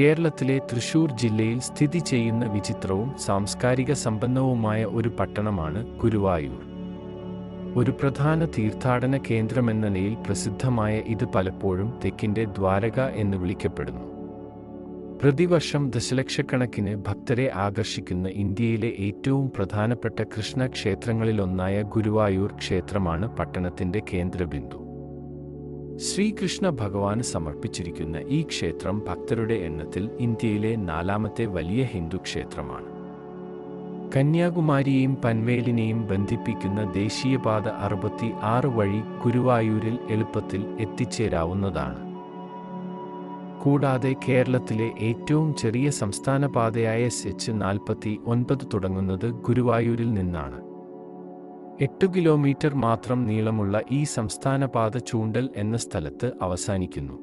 കേരളത്തിലെ തൃശൂർ ജില്ലയിൽ സ്ഥിതി ചെയ്യുന്ന വിചിത്രവും സാംസ്കാരിക സമ്പന്നവുമായ ഒരു പട്ടണമാണ് ഗുരുവായൂർ. ഒരു പ്രധാന തീർത്ഥാടന കേന്ദ്രമെന്ന നിലയിൽ പ്രസിദ്ധമായ ഇത് പലപ്പോഴും തെക്കിൻ്റെ ദ്വാരക എന്ന് വിളിക്കപ്പെടുന്നു. പ്രതിവർഷം ദശലക്ഷക്കണക്കിന് ഭക്തരെ ആകർഷിക്കുന്ന ഇന്ത്യയിലെ ഏറ്റവും പ്രധാനപ്പെട്ട കൃഷ്ണ ക്ഷേത്രങ്ങളിലൊന്നായ ഗുരുവായൂർ ക്ഷേത്രമാണ് പട്ടണത്തിൻ്റെ കേന്ദ്രബിന്ദു. ശ്രീകൃഷ്ണ ഭഗവാന് സമർപ്പിച്ചിരിക്കുന്ന ഈ ക്ഷേത്രം ഭക്തരുടെ എണ്ണത്തിൽ ഇന്ത്യയിലെ 4ാമത്തെ വലിയ ഹിന്ദു ക്ഷേത്രമാണ്. കന്യാകുമാരിയെയും പൻവേലിനെയും ബന്ധിപ്പിക്കുന്ന ദേശീയപാത 66 വഴി ഗുരുവായൂരിൽ എളുപ്പത്തിൽ എത്തിച്ചേരാവുന്നതാണ്. കൂടാതെ കേരളത്തിലെ ഏറ്റവും ചെറിയ സംസ്ഥാന പാതയായ SH-49 തുടങ്ങുന്നത് ഗുരുവായൂരിൽ നിന്നാണ്. 8 കിലോമീറ്റർ മാത്രം നീളമുള്ള ഈ സംസ്ഥാന പാത ചൂണ്ടൽ എന്ന സ്ഥലത്ത് അവസാനിക്കുന്നു.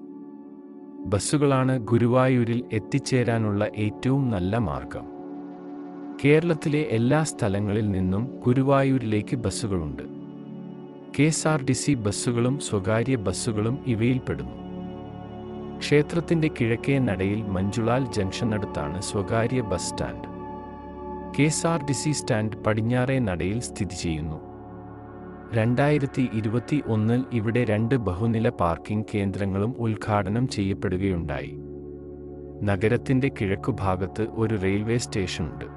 ബസ്സുകളാണ് ഗുരുവായൂരിൽ എത്തിച്ചേരാനുള്ള ഏറ്റവും നല്ല മാർഗം. കേരളത്തിലെ എല്ലാ സ്ഥലങ്ങളിൽ നിന്നും ഗുരുവായൂരിലേക്ക് ബസ്സുകളുണ്ട്. KSRTC ബസ്സുകളും സ്വകാര്യ ബസ്സുകളും ഇവയിൽപ്പെടുന്നു. ക്ഷേത്രത്തിന്റെ കിഴക്കേ നടയിൽ മഞ്ജുളാൽ ജംഗ്ഷനടുത്താണ് സ്വകാര്യ ബസ് സ്റ്റാൻഡ്. KSRTC സ്റ്റാൻഡ് പടിഞ്ഞാറേ നടയിൽ സ്ഥിതി ചെയ്യുന്നു. 2021 ഇവിടെ 2 ബഹുനില പാർക്കിംഗ് കേന്ദ്രങ്ങളും ഉദ്ഘാടനം ചെയ്യപ്പെടുകയുണ്ടായി. നഗരത്തിന്റെ കിഴക്കുഭാഗത്ത് ഒരു റെയിൽവേ സ്റ്റേഷനുണ്ട്.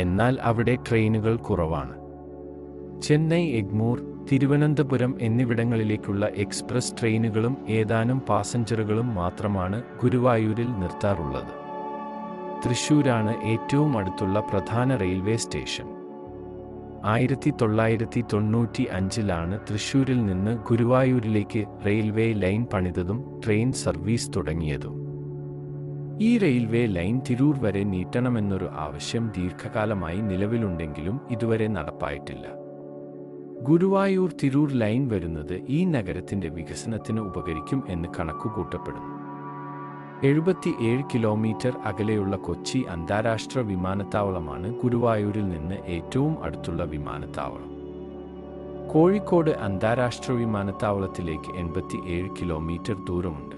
എന്നാൽ അവിടെ ട്രെയിനുകൾ കുറവാണ്. ചെന്നൈ, എഗ്മൂർ, തിരുവനന്തപുരം എന്നിവിടങ്ങളിലേക്കുള്ള എക്സ്പ്രസ് ട്രെയിനുകളും ഏതാനും പാസഞ്ചറുകളും മാത്രമാണ് ഗുരുവായൂരിൽ നിർത്താറുള്ളത്. തൃശൂരാണ് ഏറ്റവും അടുത്തുള്ള പ്രധാന റെയിൽവേ സ്റ്റേഷൻ. 1995 തൃശൂരിൽ നിന്ന് ഗുരുവായൂരിലേക്ക് റെയിൽവേ ലൈൻ പണിതതും ട്രെയിൻ സർവീസ് തുടങ്ങിയതും. ഈ റെയിൽവേ ലൈൻ തിരൂർ വരെ നീട്ടണമെന്നൊരു ആവശ്യം ദീർഘകാലമായി നിലവിലുണ്ടെങ്കിലും ഇതുവരെ നടപ്പായിട്ടില്ല. ഗുരുവായൂർ തിരൂർ ലൈൻ വരുന്നത് ഈ നഗരത്തിന്റെ വികസനത്തിന് ഉപകരിക്കും എന്ന് കണക്കുകൂട്ടപ്പെടുന്നു. 77 കിലോമീറ്റർ അകലെയുള്ള കൊച്ചി അന്താരാഷ്ട്ര വിമാനത്താവളമാണ് ഗുരുവായൂരിൽ നിന്ന് ഏറ്റവും അടുത്തുള്ള വിമാനത്താവളം. കോഴിക്കോട് അന്താരാഷ്ട്ര വിമാനത്താവളത്തിലേക്ക് 87 കിലോമീറ്റർ ദൂരമുണ്ട്.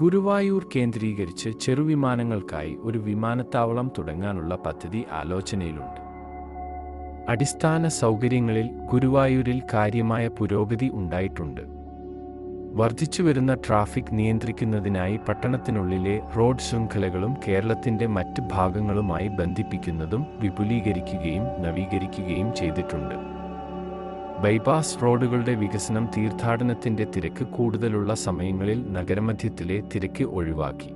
ഗുരുവായൂർ കേന്ദ്രീകരിച്ച് ചെറുവിമാനങ്ങൾക്കായി ഒരു വിമാനത്താവളം തുടങ്ങാനുള്ള പദ്ധതി ആലോചനയിലുണ്ട്. അടിസ്ഥാന സൗകര്യങ്ങളിൽ ഗുരുവായൂരിൽ കാര്യമായ പുരോഗതി ഉണ്ടായിട്ടുണ്ട്. വർദ്ധിച്ചുവരുന്ന ട്രാഫിക് നിയന്ത്രിക്കുന്നതിനായി പട്ടണത്തിനുള്ളിലെ റോഡ് ശൃംഖലകളും കേരളത്തിന്റെ മറ്റ് ഭാഗങ്ങളുമായി ബന്ധിപ്പിക്കുന്നതും വിപുലീകരിക്കുകയും നവീകരിക്കുകയും ചെയ്തിട്ടുണ്ട്. ബൈപ്പാസ് റോഡുകളുടെ വികസനം തീർത്ഥാടനത്തിന്റെ തിരക്ക് കൂടുതലുള്ള സമയങ്ങളിൽ നഗരമധ്യത്തിലെ തിരക്ക് ഒഴിവാക്കി.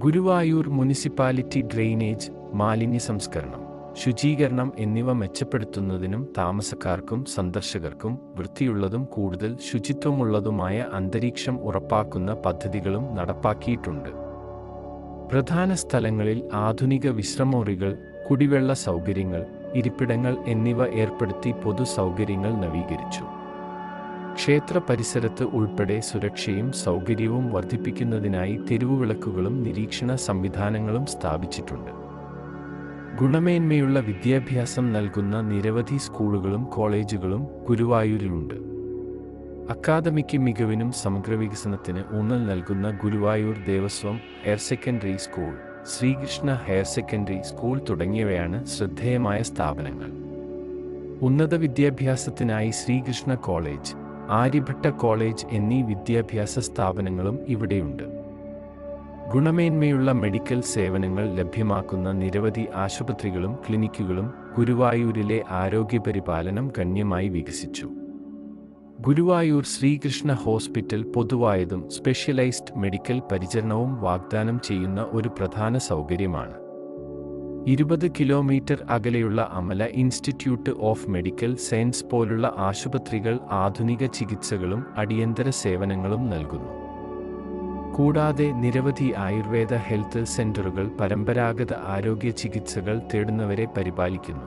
ഗുരുവായൂർ മുനിസിപ്പാലിറ്റി ഡ്രെയിനേജ്, മാലിന്യ സംസ്കരണം, ശുചീകരണം എന്നിവ മെച്ചപ്പെടുത്തുന്നതിനും താമസക്കാർക്കും സന്ദർശകർക്കും വൃത്തിയുള്ളതും കൂടുതൽ ശുചിത്വമുള്ളതുമായ അന്തരീക്ഷം ഉറപ്പാക്കുന്ന പദ്ധതികളും നടപ്പാക്കിയിട്ടുണ്ട്. പ്രധാന സ്ഥലങ്ങളിൽ ആധുനിക വിശ്രമമുറികൾ, കുടിവെള്ള സൗകര്യങ്ങൾ, ഇരിപ്പിടങ്ങൾ എന്നിവ ഏർപ്പെടുത്തി പൊതു സൗകര്യങ്ങൾ നവീകരിച്ചു. ക്ഷേത്ര പരിസരത്ത് ഉൾപ്പെടെ സുരക്ഷയും സൗകര്യവും വർദ്ധിപ്പിക്കുന്നതിനായി തെരുവുവിളക്കുകളും നിരീക്ഷണ സംവിധാനങ്ങളും സ്ഥാപിച്ചിട്ടുണ്ട്. ഗുണമേന്മയുള്ള വിദ്യാഭ്യാസം നൽകുന്ന നിരവധി സ്കൂളുകളും കോളേജുകളും ഗുരുവായൂരിലുണ്ട്. അക്കാദമിക് മികവിനും സമഗ്ര വികസനത്തിന് ഊന്നൽ നൽകുന്ന Guruvayur Devaswom higher secondary school, Sreekrishna higher secondary school തുടങ്ങിയവയാണ് ശ്രദ്ധേയമായ സ്ഥാപനങ്ങൾ. ഉന്നത വിദ്യാഭ്യാസത്തിനായി ശ്രീകൃഷ്ണ കോളേജ്, ആര്യഭട്ട കോളേജ് എന്നീ വിദ്യാഭ്യാസ സ്ഥാപനങ്ങളും ഇവിടെയുണ്ട്. ഗുണമേന്മയുള്ള മെഡിക്കൽ സേവനങ്ങൾ ലഭ്യമാക്കുന്ന നിരവധി ആശുപത്രികളും ക്ലിനിക്കുകളും ഗുരുവായൂരിലെ ആരോഗ്യപരിപാലനം ഗണ്യമായി വികസിച്ചു. ഗുരുവായൂർ ശ്രീകൃഷ്ണ ഹോസ്പിറ്റൽ പൊതുവായതും സ്പെഷ്യലൈസ്ഡ് മെഡിക്കൽ പരിചരണവും വാഗ്ദാനം ചെയ്യുന്ന ഒരു പ്രധാന സൗകര്യമാണ്. 20 കിലോമീറ്റർ അകലെയുള്ള Amala institute of medical science പോലുള്ള ആശുപത്രികൾ ആധുനിക ചികിത്സകളും അടിയന്തര സേവനങ്ങളും നൽകുന്നു. കൂടാതെ നിരവധി ആയുർവേദ ഹെൽത്ത് സെന്ററുകൾ പരമ്പരാഗത ആരോഗ്യ ചികിത്സകൾ തേടുന്നവരെ പരിപാലിക്കുന്നു.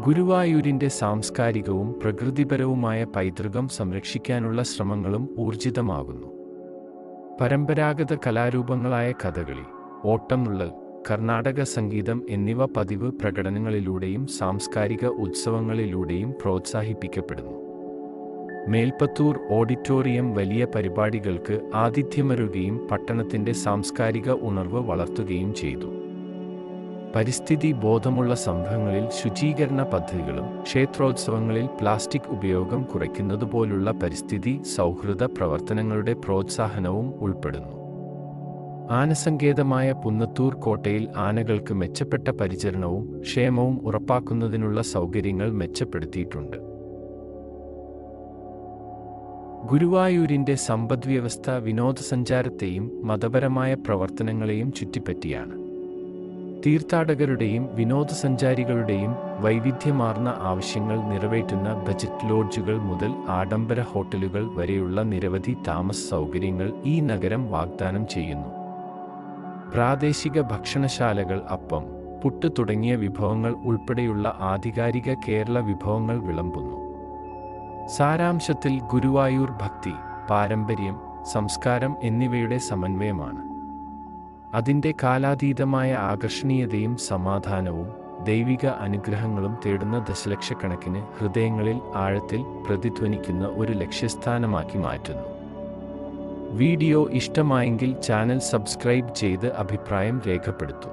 ഗുരുവായൂരിന്റെ സാംസ്കാരികവും പ്രകൃതിപരവുമായ പൈതൃകം സംരക്ഷിക്കാനുള്ള ശ്രമങ്ങളും ഊർജിതമാകുന്നു. പരമ്പരാഗത കലാരൂപങ്ങളായ കഥകളി, ഓട്ടംതുള്ളൽ, കർണാടക സംഗീതം എന്നിവ പതിവ് പ്രകടനങ്ങളിലൂടെയും സാംസ്കാരിക ഉത്സവങ്ങളിലൂടെയും പ്രോത്സാഹിപ്പിക്കപ്പെടുന്നു. മേൽപ്പത്തൂർ ഓഡിറ്റോറിയം വലിയ പരിപാടികൾക്ക് ആതിഥ്യമരുളുകയും പട്ടണത്തിന്റെ സാംസ്കാരിക ഉണർവ് വളർത്തുകയും ചെയ്തു. പരിസ്ഥിതി ബോധമുള്ള സംഘങ്ങളിൽ ശുചീകരണ പദ്ധതികളും ക്ഷേത്രോത്സവങ്ങളിൽ പ്ലാസ്റ്റിക് ഉപയോഗം കുറയ്ക്കുന്നതുപോലുള്ള പരിസ്ഥിതി സൗഹൃദ പ്രവർത്തനങ്ങളുടെ പ്രോത്സാഹനവും ഉൾപ്പെടുന്നു. ആനസങ്കേതമായ പുന്നത്തൂർ കോട്ടയിൽ ആനകൾക്ക് മെച്ചപ്പെട്ട പരിചരണവും ക്ഷേമവും ഉറപ്പാക്കുന്നതിനുള്ള സൗകര്യങ്ങൾ മെച്ചപ്പെടുത്തിയിട്ടുണ്ട്. ഗുരുവായൂരിന്റെ സമ്പദ്വ്യവസ്ഥ വിനോദസഞ്ചാരത്തെയും മതപരമായ പ്രവർത്തനങ്ങളെയും ചുറ്റിപ്പറ്റിയാണ്. തീർത്ഥാടകരുടെയും വിനോദസഞ്ചാരികളുടെയും വൈവിധ്യമാർന്ന ആവശ്യങ്ങൾ നിറവേറ്റുന്ന ബജറ്റ് ലോഡ്ജുകൾ മുതൽ ആഡംബര ഹോട്ടലുകൾ വരെയുള്ള നിരവധി താമസ സൗകര്യങ്ങൾ ഈ നഗരം വാഗ്ദാനം ചെയ്യുന്നു. പ്രാദേശിക ഭക്ഷണശാലകൾ, അപ്പം, പുട്ട് തുടങ്ങിയ വിഭവങ്ങൾ ഉൾപ്പെടെയുള്ള ആധികാരിക കേരള വിഭവങ്ങൾ വിളമ്പുന്നു. സാരാംശത്തിൽ ഗുരുവായൂർ ഭക്തി, പാരമ്പര്യം, സംസ്കാരം എന്നിവയുടെ സമന്വയമാണ്. അതിൻ്റെ കാലാതീതമായ ആകർഷണീയതയും സമാധാനവും ദൈവിക അനുഗ്രഹങ്ങളും തേടുന്ന ദശലക്ഷക്കണക്കിന് ഹൃദയങ്ങളിൽ ആഴത്തിൽ പ്രതിധ്വനിക്കുന്ന ഒരു ലക്ഷ്യസ്ഥാനമാക്കി മാറ്റുന്നു. വീഡിയോ ഇഷ്ടമായെങ്കിൽ ചാനൽ സബ്സ്ക്രൈബ് ചെയ്ത് അഭിപ്രായം രേഖപ്പെടുത്തൂ.